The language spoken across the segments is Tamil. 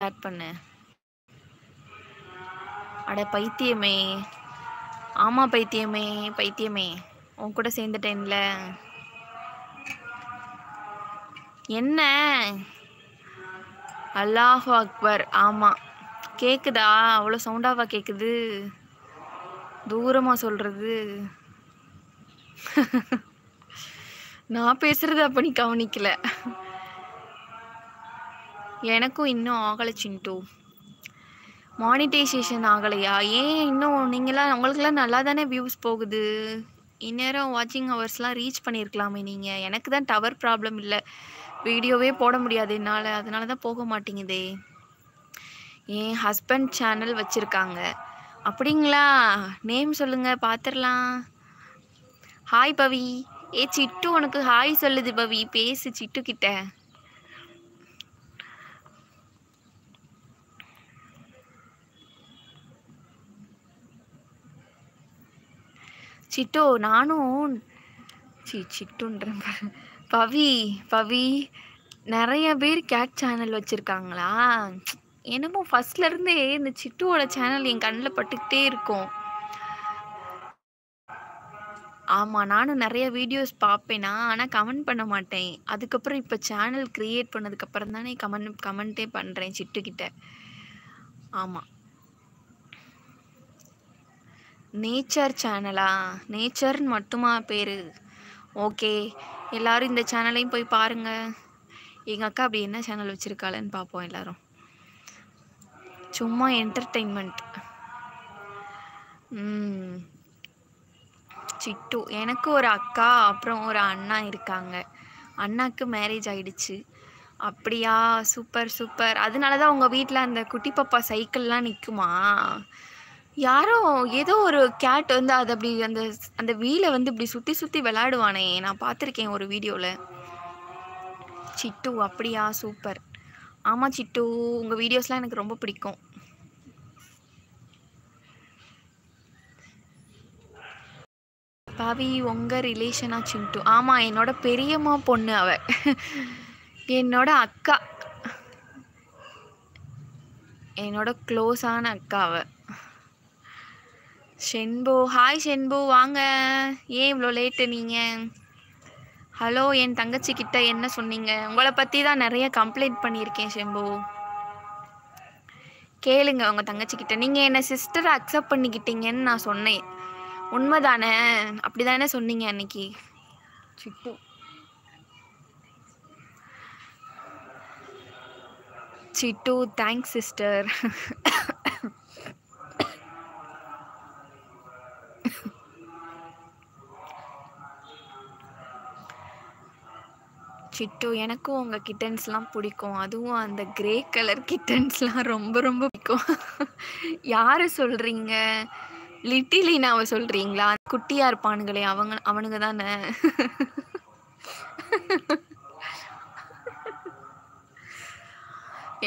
ஸ்டார்ட் பண்ணு. அட பைத்தியமே, ஆமா பைத்தியமே, பைத்தியமே உன் கூட சேர்ந்துட்டேன்ல. என்ன? அல்லாஹு அக்பர். ஆமா கேக்குதா? அவ்வளோ சவுண்டாவா கேக்குது? தூரமா சொல்றது. நான் பேசுறது அப்ப நீ கவனிக்கல. எனக்கும் இன்னும் ஆகலை சிண்டு. மானிட்டைசேஷன் ஆகலையா? ஏன் இன்னும் நீங்களாம் உங்களுக்குலாம் நல்லா தானே வியூஸ் போகுது. இந்நேரம் வாட்சிங் ஹவர்ஸ்லாம் ரீச் பண்ணியிருக்கலாமே நீங்கள். எனக்கு தான் டவர் ப்ராப்ளம் இல்லை, வீடியோவே போட முடியாது என்னால், அதனால தான் போக மாட்டேங்குதே. என் ஹஸ்பண்ட் சேனல் வச்சுருக்காங்க. அப்படிங்களா? நேம் சொல்லுங்கள் பார்த்துடலாம். ஹாய் பவி. ஏ சிட்டு உனக்கு ஹாய் சொல்லுது பவி, பேசு சிட்டு கிட்ட. சிட்டு நானும் சிட்டுன்ற பவி பவி நிறைய பேர் கேட் சேனல் வச்சுருக்காங்களா? என்னமோ ஃபர்ஸ்ட்லேருந்தே இந்த சிட்டுவோட சேனல் என் கண்ணில் பட்டுக்கிட்டே இருக்கும். ஆமாம், நானும் நிறைய வீடியோஸ் பார்ப்பேனா, ஆனால் கமெண்ட் பண்ண மாட்டேன். அதுக்கப்புறம் இப்போ சேனல் க்ரியேட் பண்ணதுக்கப்புறம் தானே கமெண்ட்டே பண்ணுறேன் சிட்டுக்கிட்ட. ஆமாம். நேச்சர் சேனலா? நேச்சர்னு மட்டுமா பேர்? ஓகே, எல்லோரும் இந்த சேனலையும் போய் பாருங்கள். எங்கள் அக்கா அப்படி என்ன சேனல் வச்சுருக்காளன்னு பார்ப்போம் எல்லோரும். சும்மா என்டர்டெயின்மெண்ட். சிட்டு எனக்கு ஒரு அக்கா அப்புறம் ஒரு அண்ணா இருக்காங்க. அண்ணாக்கு மேரேஜ் ஆயிடுச்சு. அப்படியா? Super super. அதனால தான் உங்கள் வீட்டில் அந்த குட்டி பாப்பா சைக்கிள்லாம் நிற்குமா? யாரோ ஏதோ ஒரு கேட் வந்து அது அப்படி அந்த அந்த வீலை வந்து இப்படி சுற்றி சுற்றி விளையாடுவானே, நான் பார்த்துருக்கேன் ஒரு வீடியோவில். சிட்டு அப்படியா? சூப்பர். ஆமாம் சிட்டு, உங்கள் வீடியோஸ்லாம் எனக்கு ரொம்ப பிடிக்கும். பாவி உங்கள் ரிலேஷனா சிண்டு? ஆமாம், என்னோட பெரியம்மா பொண்ணு அவ, என்னோட அக்கா, என்னோட க்ளோஸான அக்கா அவ. ஷென்பு, ஹாய் ஷென்பு வாங்க. ஏன் இவ்வளோ லேட்டு நீங்கள்? ஹலோ, என் தங்கச்சி கிட்ட என்ன சொன்னீங்க? உங்களை பற்றி தான் நிறைய கம்ப்ளைண்ட் பண்ணியிருக்கேன் ஷென்பு. கேளுங்க உங்கள் தங்கச்சி கிட்ட. நீங்கள் என்னை சிஸ்டரை அக்செப்ட் பண்ணிக்கிட்டீங்கன்னு நான் சொன்னேன், உண்மைதானே? அப்படி தானே சொன்னீங்க அன்னைக்கு? சிட்டு சிட்டு தேங்க்ஸ் சிஸ்டர். சிட்டு எனக்கும் உங்கள் கிட்டன்ஸ்லாம் பிடிக்கும். அதுவும் அந்த கிரே கலர் கிட்டன்ஸ்லாம் ரொம்ப ரொம்ப பிடிக்கும். யாரை சொல்கிறீங்க? லிட்டிலினாவை சொல்கிறீங்களா? குட்டியாக இருப்பானுங்களே அவனுங்க தானே?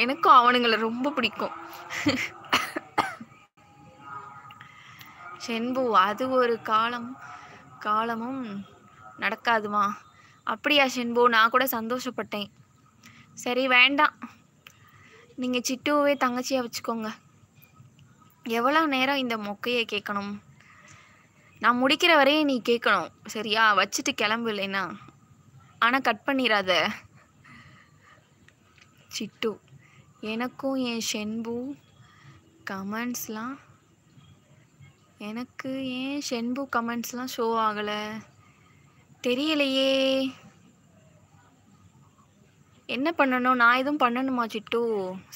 எனக்கும் அவனுங்களை ரொம்ப பிடிக்கும். ஷென்பு, அது ஒரு காலமும் நடக்காதுமா. அப்படியா ஷென்பு? நான் கூட சந்தோஷப்பட்டேன். சரி வேண்டாம், நீங்கள் சிட்டுவே தங்கச்சியாக வச்சுக்கோங்க. எவ்வளோ நேரம் இந்த மொக்கையை கேட்கணும்? நான் முடிக்கிற வரையும் நீ கேட்கணும் சரியா? வச்சுட்டு கிளம்பு இல்லைன்னா. ஆனால் கட் பண்ணிடாத. சிட்டு எனக்கும் என் ஷென்பு கமெண்ட்ஸ்லாம், எனக்கு ஏன் ஷென்பு கமெண்ட்ஸ்லாம் ஷோ ஆகலை தெரியலையே. என்ன பண்ணணும்? நான் எதுவும் பண்ணணுமா சிட்டு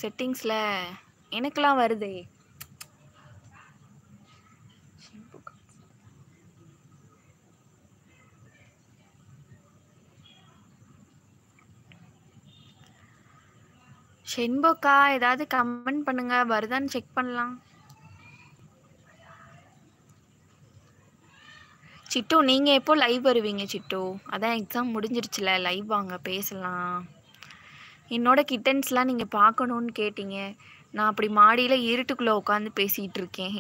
செட்டிங்ஸில்? எனக்கெல்லாம் வருதே. ஷென்போக்கா ஏதாவது கமெண்ட் பண்ணுங்க, வருதான்னு செக் பண்ணலாம். சிட்டு நீங்கள் எப்போ லைவ் வருவீங்க சிட்டு? அதான் எக்ஸாம் முடிஞ்சிருச்சுல, லைவ் வாங்க பேசலாம். என்னோட கிட்டன்ஸ்லாம் நீங்கள் பார்க்கணுன்னு கேட்டீங்க. நான் அப்படி மாடியில் இருட்டுக்குள்ளே உட்காந்து பேசிகிட்டு இருக்கேன்.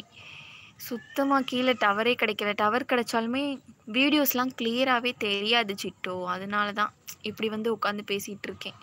சுத்தமாக கீழே டவரே கிடைக்கல. டவர் கிடைச்சாலுமே வீடியோஸ்லாம் கிளியராகவே தெரியாது சிட்டு. அதனால தான் இப்படி வந்து உட்காந்து பேசிகிட்டு இருக்கேன்.